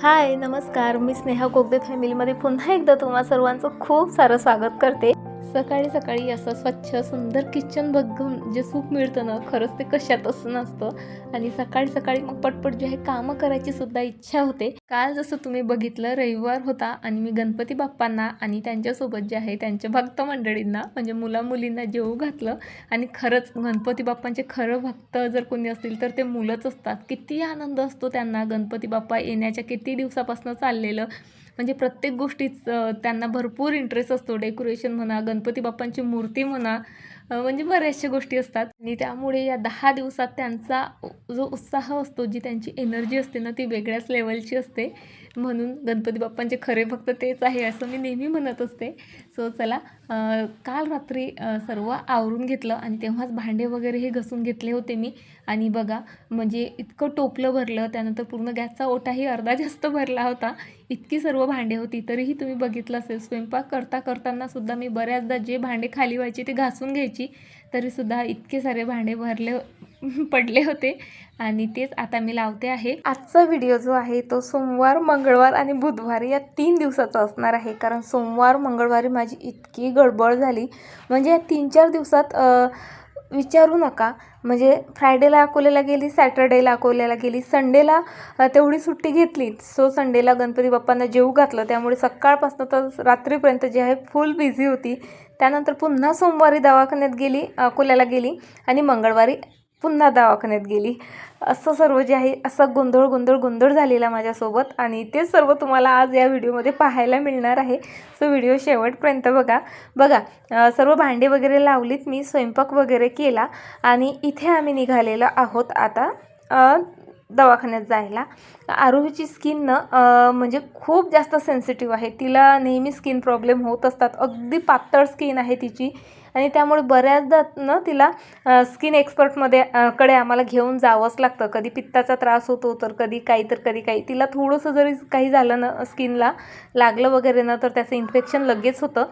हाय नमस्कार, मी स्नेहा कोगदे फॅमिलीमध्ये पुन्हा एकदा तुम्हा सर्वांचं खूप सारं स्वागत करते। सकाळी सकाळी असं स्वच्छ सुंदर किचन बघून जे सुख मिळतं ना, खरंच ते कशातच नसतं। आणि सकाळी सकाळी मग पटपट जे आहे कामं करायची सुद्धा इच्छा होते। काल जसं तुम्ही बघितलं रविवार होता आणि मी गणपती बाप्पांना आणि त्यांच्यासोबत जे आहे त्यांच्या भक्त मंडळींना म्हणजे मुला मुलींना जेवू घातलं। आणि खरंच गणपती बाप्पांचे खरं भक्त जर कोणी असतील तर ते मुलंच असतात। किती आनंद असतो त्यांना गणपती बाप्पा येण्याच्या किती दिवसापासून चाललेलं, म्हणजे प्रत्येक गोष्टीत त्यांना भरपूर इंटरेस्ट असतो। डेकोरेशन म्हणा, गणपती बाप्पांची मूर्ती म्हणा, म्हणजे बऱ्याचशा गोष्टी असतात। आणि त्यामुळे या 10 दिवसात त्यांचा जो उत्साह असतो, जी त्यांची एनर्जी असते ना, ती वेगळ्याच लेवलची असते। म्हणून गणपती बाप्पांचे खरे भक्त तेच आहे असं मी नेहमी म्हणत असते। सो चला, काल रात्री सर्व आवरून घेतलं आणि तेव्हाच भांडे वगैरेही घासून घेतले होते मी। आणि बघा म्हणजे इतकं टोपलं भरलं, त्यानंतर पूर्ण गॅसचा ओटाही अर्धा जास्त भरला होता। इतकी सर्व भांडे होती, तरीही तुम्ही बघितलं असेल स्वयंपाक करताना सुद्धा मी बऱ्याचदा जे भांडे खाली व्हायचे ते घासून घ्यायची, तरीसुद्धा इतके सारे भांडे भरले पडले होते। आणि तेच आता मी लावते आहे। आजचा व्हिडिओ जो आहे तो सोमवार, मंगळवार आणि बुधवार या 3 दिवसाचा असणार आहे। कारण सोमवार मंगळवारी माझी इतकी गडबड झाली, म्हणजे या 3-4 दिवसात विचारू नका। म्हणजे फ्रायडेला अकोल्याला गेली, सॅटर्डेला अकोल्याला गेली, संडेला तेवढी सुट्टी घेतली। सो संडेला गणपती बाप्पांना जेवू घातलं, त्यामुळे सकाळपासून तर रात्रीपर्यंत जे आहे फुल बिझी होती। त्यानंतर पुन्हा सोमवारी दवाखान्यात गेली, अकोल्याला गेली आणि मंगळवारी पुन्हा दवाखान्यात गेली। असं सर्व जे आहे असं गोंधळ झालेला माझ्यासोबत। आणि ते सर्व तुम्हाला आज या व्हिडिओमध्ये पाहायला मिळणार आहे। सो व्हिडिओ शेवटपर्यंत बघा। सर्व भांडे वगैरे लावलीत मी, स्वयंपाक वगैरे केला आणि इथे आम्ही निघालेलो आहोत आता दवाखान्यात जायला। आरोहीची स्किन ना म्हणजे खूप जास्त सेन्सिटिव्ह आहे। तिला नेहमी स्किन प्रॉब्लेम होत असतात। अगदी पातळ स्किन आहे तिची आणि त्यामुळे बऱ्याचदा ना तिला स्किन एक्सपर्टमध्ये कडे आम्हाला घेऊन जावंच लागतं। कधी पित्ताचा त्रास होतो, तर कधी काही तिला थोडंसं जरी काही झालं ना, स्किनला लागलं वगैरे ना, तर त्याचं इन्फेक्शन लगेच होतं।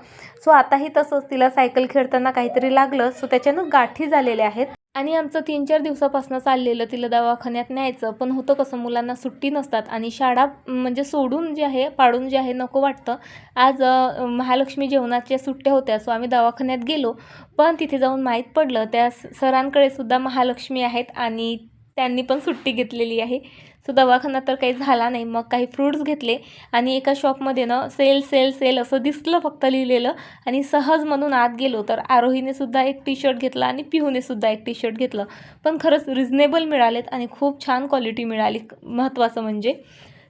सो आताही तसंच तिला सायकल खेळताना काहीतरी लागलं, सो त्याच्यानं गाठी झालेल्या आहेत। आणि आमचं 3-4 दिवसापासून चाललेलं तिला दवाखान्यात न्यायचं, पण होतं कसं मुलांना सुट्टी नसतात आणि शाळा म्हणजे सोडून जे आहे पाडून जे आहे नको वाटतं। आज महालक्ष्मी जेवणाच्या सुट्ट्या होत्या, सो आम्ही दवाखान्यात गेलो, पण तिथे जाऊन माहीत पडलं त्या सरांकडे सुद्धा महालक्ष्मी आहेत आणि त्यांनी पण सुट्टी घेतलेली आहे। सो दवाखाना तर काही झाला नाही। मग काही फ्रूट्स घेतले आणि एका शॉपमध्ये ना सेल असं दिसलं फक्त लिहिलेलं, आणि सहज म्हणून आत गेलो तर आरोहीने सुद्धा एक टी शर्ट घेतला आणि पिहूने सुद्धा एक टी शर्ट घेतलं। पण खरंच रिजनेबल मिळालेत आणि खूप छान क्वालिटी मिळाली महत्त्वाचं म्हणजे।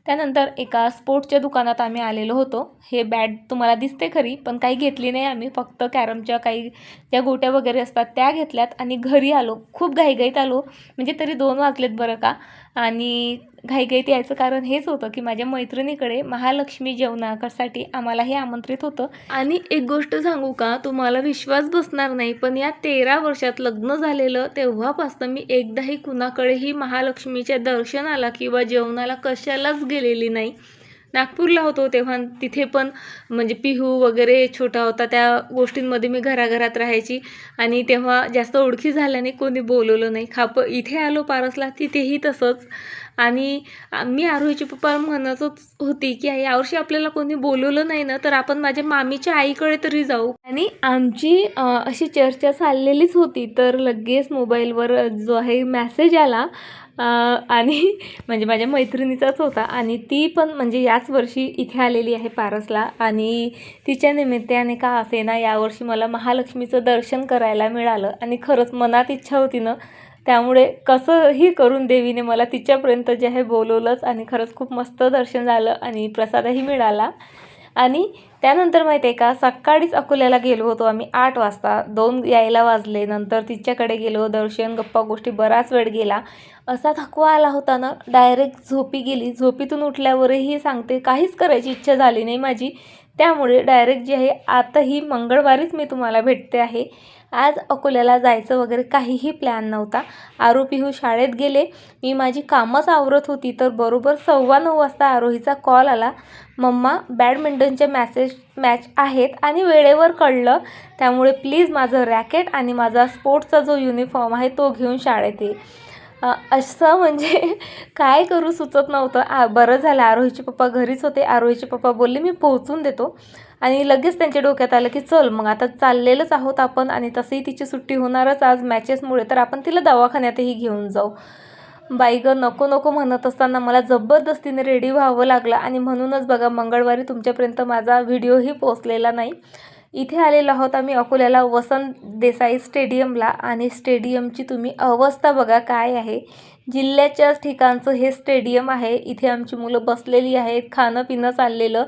त्यानंतर एका स्पोर्ट्सच्या दुकानात आम्ही आलेलो होतो। हे बॅट तुम्हाला दिसते खरी, पण काही घेतली नाही आम्ही, फक्त कॅरमच्या काही ज्या गोट्या वगैरे असतात त्या घेतल्यात आणि घरी आलो। खूप घाईघाईत आलो, म्हणजे तरी 2 वाजलेत बरं का। आणि घाईघाईत यायचं कारण हेच होतं की माझ्या मैत्रिणीकडे महालक्ष्मी जेवणासाठी आम्हालाही आमंत्रित होतं। आणि एक गोष्ट सांगू का, तुम्हाला विश्वास बसणार नाही, पण या 13 वर्षात लग्न झालेलं तेव्हापासून मी एकदाही कुणाकडेही महालक्ष्मीच्या दर्शनाला किंवा जेवणाला कशालाच गेलेली नाही। नागपूरला होतो तेव्हा तिथे पण म्हणजे पिहू वगैरे छोटा होता, त्या गोष्टींमध्ये मी घराघरात राहायची आणि तेव्हा जास्त ओळखी झाल्याने कोणी बोलवलं नाही। इथे आलो पारसला, तिथेही तसंच। आणि मी आरोहीचे पप्पा म्हणतच होती की यावर्षी आपल्याला कोणी बोलवलं नाही ना, तर आपण माझ्या मामीच्या आईकडे तरी जाऊ। आणि आमची अशी चर्चा चाललेलीच होती, तर लगेच मोबाईलवर जो आहे मेसेज आला आणि म्हणजे माझ्या मैत्रिणीचाच होता आणि ती पण म्हणजे याच वर्षी इथे आलेली आहे पारसला। आणि तिच्या निमित्ताने का असेना यावर्षी मला महालक्ष्मीचं दर्शन करायला मिळालं आणि खरंच मनात इच्छा होती ना, त्यामुळे कसंही करून देवीने मला तिच्यापर्यंत जे आहे बोलवलंच आणि खरंच खूप मस्त दर्शन झालं आणि प्रसादही मिळाला। आणि त्यानंतर माहिती आहे का, सकाळीच अकोल्याला गेलो होतो आम्ही 8 वाजता, 2 यायला वाजले। नंतर तिच्याकडे गेलो, दर्शन गप्पा गोष्टी बराच वेळ गेला। असा थकवा आला होता ना, डायरेक्ट झोपी गेली। झोपीतून उठल्यावरही सांगते काहीच करायची इच्छा झाली नाही माझी। त्यामुळे डायरेक्ट जे आहे आताही मंगळवारीच मी तुम्हाला भेटते आहे। आज अकोल्याला जायचं वगैरे काहीही प्लॅन नव्हता। पिहू शाळेत गेले, मी माझी कामच आवरत होती, तर बरोबर 9:15 वाजता आरोहीचा कॉल आला, मम्मा बॅडमिंटनचे मॅच आहेत आणि वेळेवर कळलं, त्यामुळे प्लीज माझं रॅकेट आणि माझा स्पोर्ट्सचा जो युनिफॉर्म आहे तो घेऊन शाळेत ये। असं म्हणजे काय करू सुचत नव्हतं. बरं झालं आरोहीचे पप्पा घरीच होते. आरोहीचे पप्पा बोलले मी पोहोचून देतो आणि लगेच त्यांच्या डोक्यात आलं की चल मग आता चाललेलंच आहोत आपण आणि तसंही तिची सुट्टी होणारच आज मॅचेसमुळे, तर आपण तिला दवाखान्यातही घेऊन जाऊ. बाई गं नको नको म्हणत असताना मला जबरदस्तीने रेडी व्हावं लागलं आणि म्हणूनच बघा मंगळवारी तुमच्यापर्यंत माझा व्हिडिओही पोचलेला नाही. इथे आलेलो आहोत आम्ही अकोल्याला वसंत देसाई स्टेडियमला आणि स्टेडियमची तुम्ही अवस्था बघा काय आहे. जिल्ह्याच्याच ठिकाणचं हे स्टेडियम आहे. इथे आमची मुलं बसलेली आहेत, खाणं पिणं चाललेलं.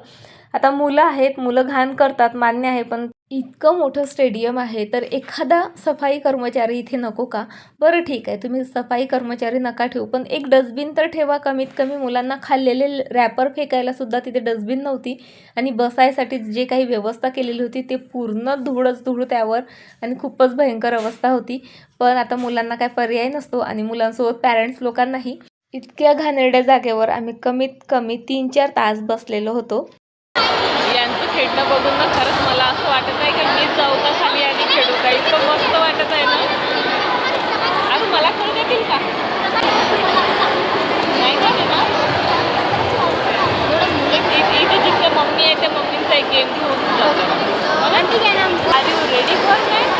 आता मुलं आहेत, मुलं घाण करतात मान्य आहे, पण इतकं मोठं स्टेडियम आहे तर एखादा सफाई कर्मचारी इथे नको का? बरं ठीक आहे तुम्ही सफाई कर्मचारी नका ठेवू, पण एक डस्टबिन तर ठेवा. कमीत कमी मुलांना खाल्लेले रॅपर फेकायला सुद्धा तिथे डस्टबिन नव्हती आणि बसायसाठी जे काही व्यवस्था केलेली होती ते पूर्ण धूळच धूळ त्यावर आणि खूपच भयंकर अवस्था होती. पण आता मुलांना काय पर्याय नसतो आणि मुलांसोबत पॅरेंट्स लोकांनाही. इतक्या घाणेरड्या जागेवर आम्ही कमीत कमी 3-4 तास बसलेलो होतो. यांचं खेळणं बघून ना खरंच मला असं वाटत आहे की मीच जाऊ का खाली आणि खेळू का, इतकं मस्त वाटत आहे ना. आज मला खेळू देतील का? नाही का ना. इथे जिथे मम्मी आहे त्या मम्मीचा एक गेम घेऊन जातो. Are you ready for match?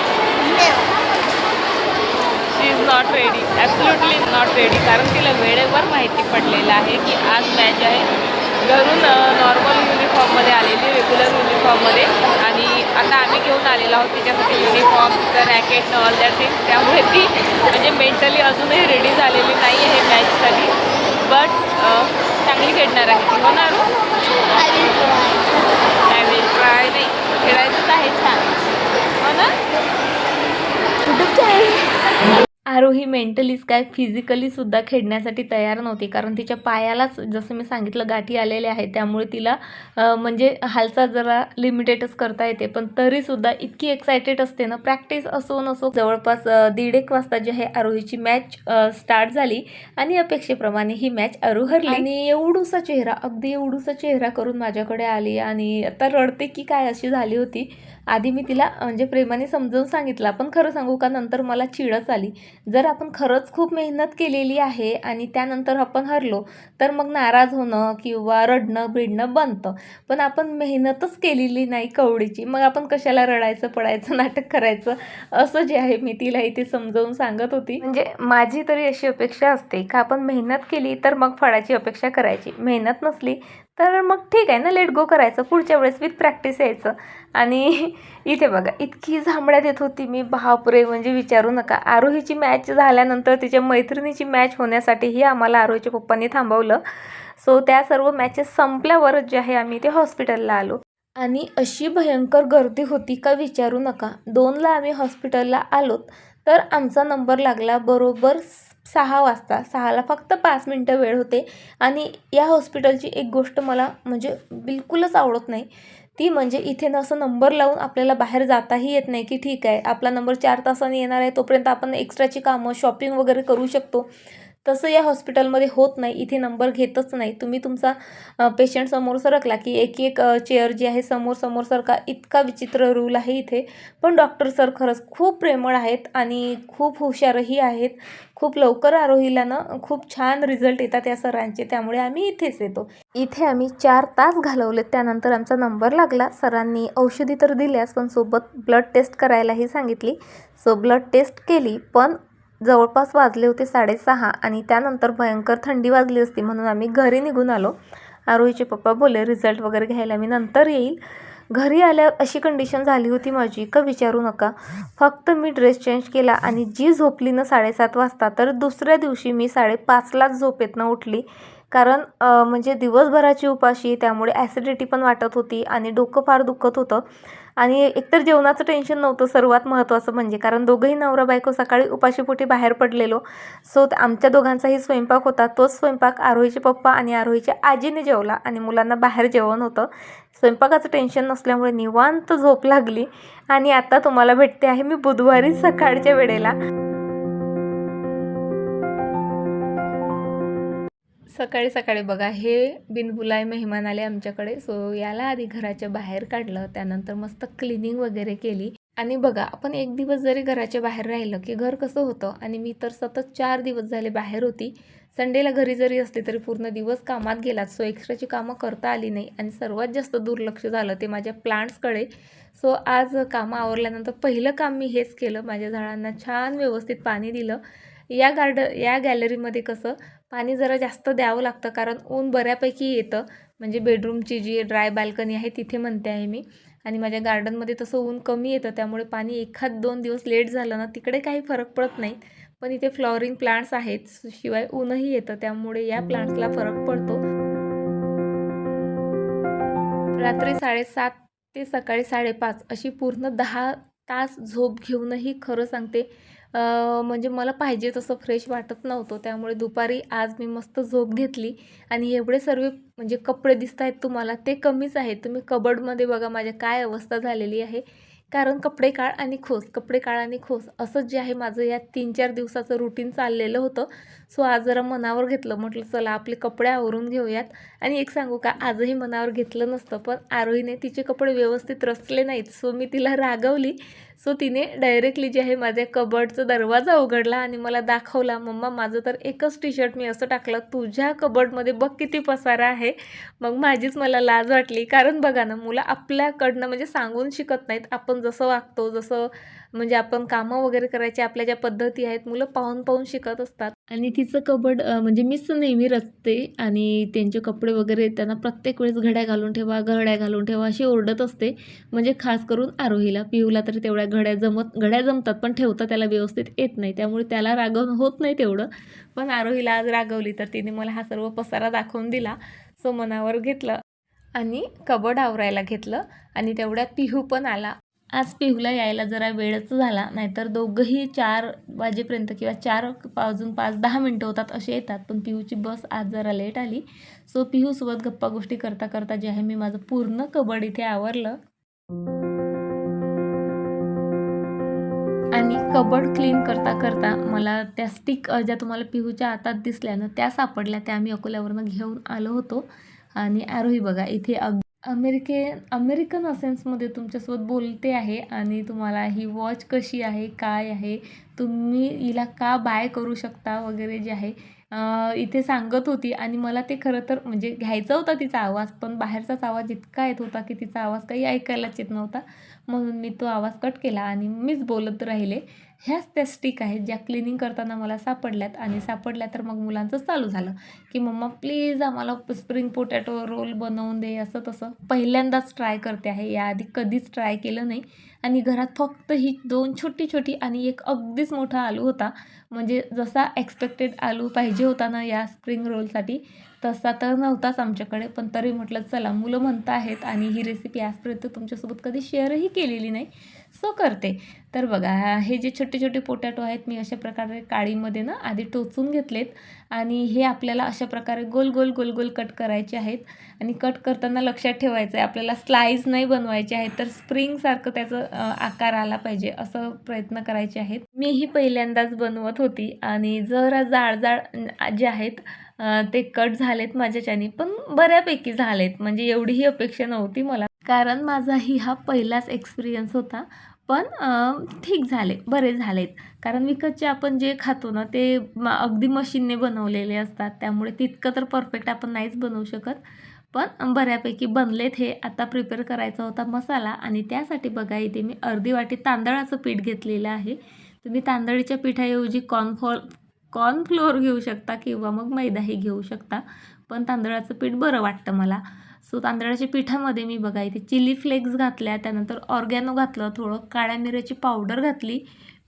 She is not ready, absolutely not ready, कारण तिला वेळेवर माहिती पडलेलं आहे की आज मॅच आहे. घरून नॉर्मल युनिफॉर्ममध्ये आलेली, रेग्युलर युनिफॉर्ममध्ये, आणि आता आम्ही घेऊन आलेलो आहोत तिच्यासाठी uniform, racket all that things. त्यामुळे ती म्हणजे मेंटली अजूनही रेडी झालेली नाही आहे मॅचसाठी, बट चांगली खेळणार आहे ती. होणार आय विल ट्राय. नाही खेळायचंच आहे छान, हो ना. आरोही मेंटलीच काय फिजिकली सुद्धा खेळण्यासाठी तयार नव्हती, कारण तिच्या पायालाच जसं मी सांगितलं गाठी आलेल्या आहेत, त्यामुळे तिला म्हणजे हालचाल जरा लिमिटेडच करता येते, पण तरीसुद्धा इतकी एक्सायटेड असते ना. प्रॅक्टिस असो नसो जवळपास 1:30 वाजता जी आहे आरोहीची मॅच स्टार्ट झाली आणि अपेक्षेप्रमाणे ही मॅच आरू हरली आणि एवढूसा चेहरा, अगदी एवढूसा चेहरा करून माझ्याकडे आली आणि आता रडते की काय अशी झाली होती. आधी मी तिला म्हणजे प्रेमाने समजावून सांगितलं, पण खरं सांगू का नंतर मला चिडच आली. जर आपण खरंच खूप मेहनत केलेली आहे आणि त्यानंतर आपण हरलो तर मग नाराज होणं किंवा रडणं बिडणं बनतं, पण आपण मेहनतच केलेली नाही कवडीची, मग आपण कशाला रडायचं पडायचं नाटक करायचं, असं जे आहे मी तिला इथे समजावून सांगत होती. म्हणजे माझी तरी अशी अपेक्षा असते का आपण मेहनत केली तर मग फळाची अपेक्षा करायची, मेहनत नसली तर मग ठीक आहे ना, लेट गो करायचं, पुढच्या वेळेस विथ प्रॅक्टिस यायचं. आणि इथे बघा इतकी झांबड्यात येत होती मी, बापरे म्हणजे विचारू नका. आरोहीची मॅच झाल्यानंतर तिच्या मैत्रिणीची मॅच होण्यासाठीही आम्हाला आरोहीच्या पप्पांनी थांबवलं. सो त्या सर्व मॅचेस संपल्यावरच जे आहे आम्ही ते हॉस्पिटलला आलो आणि अशी भयंकर गर्दी होती का विचारू नका. 2ला आम्ही हॉस्पिटलला आलोत तर आमचा नंबर लागला बरोबर 6 वाजता. 6ला फक्त 5 मिनटं वेळ होते आणि या हॉस्पिटलची एक गोष्ट मला म्हणजे बिलकुलच आवडत नाही, ती म्हणजे इथे ना असं नंबर लावून आपल्याला बाहेर जाताही येत नाही की ठीक आहे आपला नंबर 4 तासांनी येणार आहे, तोपर्यंत आपण एक्स्ट्राची कामं शॉपिंग वगैरे करू शकतो. तसं या हॉस्पिटलमध्ये होत नाही. इथे नंबर घेतच नाही. तुम्ही तुमचा पेशंट समोर सरकला की एक एक चेअर जी आहे समोर समोर सरका, इतका विचित्र रूल आहे इथे. पण डॉक्टर सर खरंच खूप प्रेमळ आहेत आणि खूप हुशारही आहेत. खूप लवकर आरोहीला ना खूप छान रिझल्ट येतात या सरांचे, त्यामुळे आम्ही इथेच येतो. इथे आम्ही 4 तास घालवले. त्यानंतर आमचा नंबर लागला. सरांनी औषधी तर दिल्याच पण सोबत ब्लड टेस्ट करायलाही सांगितली. सो ब्लड टेस्ट केली, पण जवळपास वाजले होते 6:30 आणि त्यानंतर भयंकर थंडी वाजली असती, म्हणून आम्ही घरी निघून आलो. आरोहीचे पप्पा बोलले रिझल्ट वगैरे घ्यायला मी नंतर येईल. घरी आल्यावर अशी कंडिशन झाली होती माझी का विचारू नका. फक्त मी ड्रेस चेंज केला आणि जी झोपली ना 7:30 वाजता, तर दुसऱ्या दिवशी मी 5:30लाच झोपेतनं उठली. कारण म्हणजे दिवसभराची उपाशी, त्यामुळे ॲसिडिटी पण वाटत होती आणि डोकं फार दुखत होतं आणि एकतर जेवणाचं टेन्शन नव्हतं सर्वात महत्त्वाचं म्हणजे, कारण दोघंही नवरा बायको सकाळी उपाशीपोटी बाहेर पडलेलो. सो आमच्या दोघांचाही स्वयंपाक होता. तोच स्वयंपाक आरोहीचे पप्पा आणि आरोहीच्या आजीने जेवला आणि मुलांना बाहेर जेवण होतं. स्वयंपाकाचं टेन्शन नसल्यामुळे निवांत झोप लागली आणि आता तुम्हाला भेटते आहे मी बुधवारी सकाळच्या वेळेला. सकाळी सकाळी बघा हे बिनबुलाय मेहमान आले आमच्याकडे. सो याला आधी घराच्या बाहेर काढलं, त्यानंतर मस्त क्लिनिंग वगैरे केली आणि बघा, आपण एक दिवस जरी घराच्या बाहेर राहिलं की घर कसं होतं. आणि मी तर सतत 4 दिवस झाले बाहेर होती. संडेला घरी जरी असले तरी पूर्ण दिवस कामात गेलात. सो एक्स्ट्राची कामं करता आली नाही आणि सर्वात जास्त दुर्लक्ष झालं ते माझ्या प्लांट्सकडे. सो आज कामं आवरल्यानंतर पहिलं काम मी हेच केलं, माझ्या झाडांना छान व्यवस्थित पाणी दिलं. या गॅलरीमध्ये कसं पाणी जरा जास्त द्यावं लागतं, कारण ऊन बऱ्यापैकी येतं. म्हणजे बेडरूमची जी ड्राय बाल्कनी आहे तिथे म्हणते आहे मी. आणि माझ्या गार्डनमध्ये तसं ऊन कमी येतं, त्यामुळे पाणी 1-2 दिवस लेट झालं ना तिकडे काही फरक पडत नाही. पण इथे फ्लॉवरिंग प्लांट्स आहेत, शिवाय ऊनही येतं, त्यामुळे या प्लांट्सला फरक पडतो. रात्री 7:30 ते सकाळी 5:30 अशी पूर्ण 10 तास झोप घेऊनही खरं सांगते म्हणजे मला पाहिजे तसं फ्रेश वाटत नव्हतं. त्यामुळे दुपारी आज मी मस्त झोप घेतली. आणि एवढे सर्व म्हणजे कपडे दिसत आहेत तुम्हाला, ते कमीच आहेत. तुम्ही कबर्डमध्ये बघा माझ्या काय अवस्था झालेली आहे. कारण कपडे काढ आणि खोस, कपडे काढ आणि खोस असंच जे आहे माझं या 3-4 दिवसाचं रुटीन चाललेलं होतं. सो आज जरा मनावर घेतलं, म्हटलं चला आपले कपडे आवरून घेऊयात. आणि एक सांगू का, आजही मनावर घेतलं नसतं, पण आरोहीने तिचे कपडे व्यवस्थित रचले नाहीत. सो मी तिला रागवली. सो तिने डायरेक्टली जे आहे माझ्या कबर्डचा दरवाजा उघडला आणि मला दाखवला, मम्मा माझं तर एकच टी-शर्ट मी असं टाकलं, तुझ्या कबर्डमध्ये बघ किती पसारा आहे. मग माझीच मला लाज वाटली, कारण बघा ना, मुलं आपल्याकडनं म्हणजे सांगून शिकत नाहीत. आपण जसं वागतो, जसं म्हणजे आपण कामं वगैरे करायची आपल्या ज्या पद्धती आहेत, मुलं पाहून पाहून शिकत असतात. आणि तिचं कबर्ड म्हणजे मीच नेहमी रचते आणि त्यांचे कपडे वगैरे त्यांना प्रत्येक वेळेस घड्या घालून ठेवा, घड्या घालून ठेवा अशी ओरडत असते. म्हणजे खास करून आरोहीला. पिऊला तर तेवढ्या घड्या जमतात, पण ठेवता त्याला व्यवस्थित येत नाही, त्यामुळे त्याला रागवणं होत नाही तेवढं. पण आरोहीला आज रागवली, तर तिने मला हा सर्व पसारा दाखवून दिला. सो मनावर घेतलं आणि कबर्ड आवरायला घेतलं. आणि तेवढ्यात पिहू पण आला. आज पिहूला यायला जरा वेळच झाला, नाहीतर दोघंही 4 वाजेपर्यंत किंवा 4 वाजून 5-10 मिनटं होतात असे येतात. पण पिहूची बस आज जरा लेट आली. सो पिहूसोबत गप्पा गोष्टी करता करता जे आहे मी माझं पूर्ण कबर्ड इथे आवरलं. आणि कबर्ड क्लीन करता करता मला त्या स्टिक ज्या तुम्हाला पिहूच्या हातात दिसल्या ना त्या सापडल्या. त्या आम्ही अकोल्यावरनं घेऊन आलो होतो. आणि आरोही बघा इथे अमेरिकन असेन्समध्ये तुमच्यासोबत बोलते आहे. आणि तुम्हाला ही वॉच कशी आहे, काय आहे, तुम्ही हिला का बाय करू शकता वगैरे जे आहे इथे सांगत होती. आणि मला ते खरं तर म्हणजे घ्यायचा होता तिचा आवाज, पण बाहेरचाच आवाज इतका येत होता की तिचा आवाज काही ऐकायलाच येत नव्हता. म्हणून मी तो आवाज कट केला आणि मीच बोलत राहिले. ह्याच त्या स्टिक आहेत ज्या क्लिनिंग करताना मला सापडल्यात. आणि सापडल्या तर मग मुलांचं चालू झालं की मम्मा प्लीज आम्हाला स्प्रिंग पोटॅटो रोल बनवून दे, असं तसं. पहिल्यांदाच ट्राय करते आहे, याआधी कधीच ट्राय केलं नाही. आणि घरात फक्त ही 2 छोटी आणि एक अगदीच मोठा आलू होता. म्हणजे जसा एक्सपेक्टेड आलू पाहिजे होता ना या स्प्रिंग रोलसाठी, तसा तर नव्हताच आमच्याकडे. पण तरी म्हटलं चला मुलं म्हणत आहेत आणि ही रेसिपी आजपर्यंत तुमच्यासोबत कधी शेअरही केलेली नाही, सो करते. तर बघा हे जे छोटे पोटॅटो आहेत मी अशा प्रकारे काडीमध्ये ना आधी टोचून घेतलेत. आणि हे आपल्याला अशा प्रकारे गोल गोल कट करायचे आहेत. आणि कट करताना लक्षात ठेवायचं आहे आपल्याला स्लाईस नाही बनवायचे आहेत, तर स्प्रिंगसारखं त्याचं आकार आला पाहिजे असं प्रयत्न करायचे आहेत. मीही पहिल्यांदाच बनवत होती आणि जरा जाड जे आहेत ते कट झालेत माझ्याच्यानी, पण बऱ्यापैकी झालेत. म्हणजे एवढीही अपेक्षा नव्हती मला, कारण माझाही हा पहिलाच एक्सपिरियन्स होता. पण ठीक झाले, बरे झालेत. कारण विकतचे आपण जे खातो ना ते अगदी मशीनने बनवलेले असतात, त्यामुळे तितकं तर परफेक्ट आपण नाहीच बनवू शकत. पण बऱ्यापैकी बनलेत हे. आता प्रिपेअर करायचा होता मसाला. आणि त्यासाठी बघा इथे मी अर्धी वाटी तांदळाचं पीठ घेतलेलं आहे. तुम्ही तांदळीच्या पिठाऐवजी कॉर्नफ्लोअर घेऊ शकता किंवा मग मैदाही घेऊ शकता, पण तांदळाचं पीठ बरं वाटतं मला. सो तांदळाच्या पिठामध्ये मी बघा इथे चिली फ्लेक्स घातल्या, त्यानंतर ऑर्गॅनो घातलं, थोडं काळ्या मिऱ्याची पावडर घातली,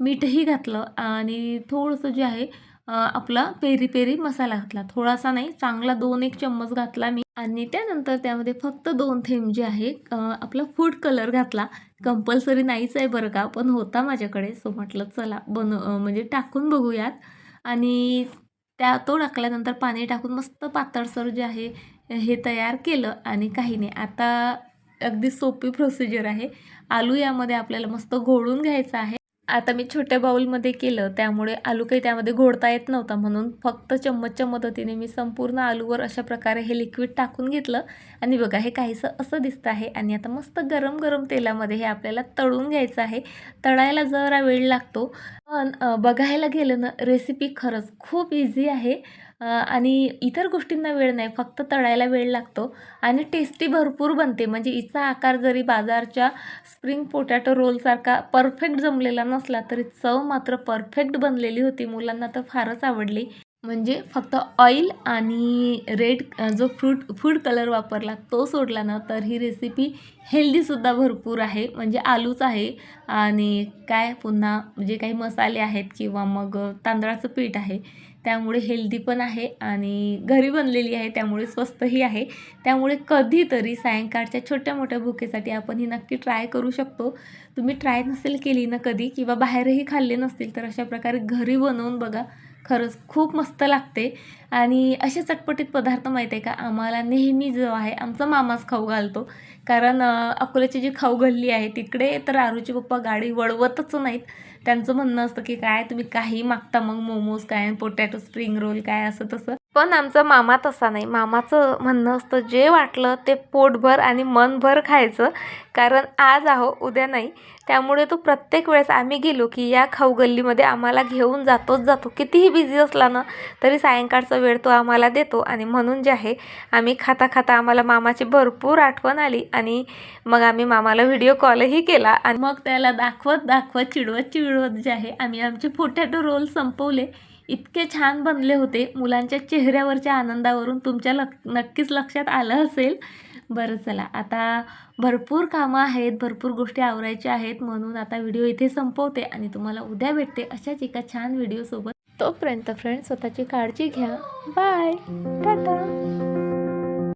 मीठही घातलं आणि थोडंसं जे आहे आपला पेरी पेरी मसाला घातला. थोडासा नाही, चांगला 2-1 चम्मच घातला मी. आणि त्यानंतर त्यामध्ये फक्त 2 थेंब जे आहे आपला फूड कलर घातला. कंपल्सरी नाहीच आहे बरं का, पण होता माझ्याकडे. सो म्हटलं चला म्हणजे टाकून बघूयात. आणि तो टाकल्यानंतर पाणी टाकून मस्त पातळसर जे आहे हे तयार केलं. आणि काही नाही, आता अगदी सोपी प्रोसिजर आहे. आलू यामध्ये आपल्याला मस्त घोळून घ्यायचा आहे. आता मी छोट्या बाउलमध्ये केलं त्यामुळे आलू काही त्यामध्ये घोळता येत नव्हता, म्हणून फक्त चम्मचच्या मदतीने मी संपूर्ण आलूवर अशा प्रकारे हे लिक्विड टाकून घेतलं. आणि बघा हे काहीसं असं दिसतं आहे. आणि आता मस्त गरम गरम तेलामध्ये हे आपल्याला तळून घ्यायचं आहे. तळायला जरा वेळ लागतो, पण बघायला गेलं ना रेसिपी खरंच खूप इझी आहे. आणि इतर गोष्टींना वेळ नाही, फक्त तळायला वेळ लागतो आणि टेस्टी भरपूर बनते. म्हणजे हिचा आकार जरी बाजारच्या स्प्रिंग पोटॅटो रोलसारखा परफेक्ट जमलेला नसला तरी चव मात्र परफेक्ट बनलेली होती. मुलांना तर फारच आवडली. म्हणजे फक्त ऑइल आणि रेड जो फूड कलर वापरला तो सोडला ना तर ही रेसिपी हेल्दीसुद्धा भरपूर आहे. म्हणजे आलूच आहे आणि काय पुन्हा जे काही मसाले आहेत किंवा मग तांदळाचं पीठ आहे, त्यामुळे हेल्दी पण आहे आणि घरी बनलेली आहे त्यामुळे स्वस्तही आहे. त्यामुळे कधीतरी सायंकाळच्या छोट्या मोठ्या भुकेसाठी आपण ही नक्की ट्राय करू शकतो. तुम्ही ट्राय नसेल केली ना कधी किंवा बाहेरही खाल्ले नसतील तर अशा प्रकारे घरी बनवून बघा, खरंच खूप मस्त लागते. आणि असे चटपटीत पदार्थ माहीत आहे का, आम्हाला नेहमी जो आहे आमचा मामाच खाऊ घालतो. कारण अकोल्याची जी खाऊ गल्ली आहे तिकडे तर आरूचे पप्पा गाडी वळवतच नाहीत. त्यांचं म्हणणं असतं की काय तुम्ही काही मागता, मग मोमोज काय, पोटॅटो स्प्रिंग रोल काय, असं तसं. पण आमचा मामा तसा नाही. मामाचं म्हणणं असतं जे वाटलं ते पोटभर आणि मनभर खायचं. कारण आज आहो उद्या नाही. त्यामुळे तो प्रत्येक वेळेस आम्ही गेलो की या खाऊ गल्लीमध्ये आम्हाला घेऊन जातोच जातो. कितीही बिझी असला ना तरी सायंकाळचा वेळ तो आम्हाला देतो. आणि म्हणून जे आहे आम्ही खाता खाता आम्हाला मामाची भरपूर आठवण आली आणि मग आम्ही मामाला व्हिडिओ कॉलही केला आणि मग त्याला दाखवत दाखवत चिडवत जे आहे आम्ही आमचे पोटॅटो रोल संपवले. इतके छान बनले होते. मुलांच्या चेहऱ्यावरच्या आनंदावरून तुमच्या नक्कीच लक्षात आलं असेल. बरं चला, आता भरपूर कामं आहेत, भरपूर गोष्टी आवरायच्या आहेत, म्हणून आता व्हिडिओ इथे संपवते आणि तुम्हाला उद्या भेटते अशाच एका छान व्हिडिओसोबत. तोपर्यंत फ्रेंड्स स्वतःची काळजी घ्या. बाय, टाटा.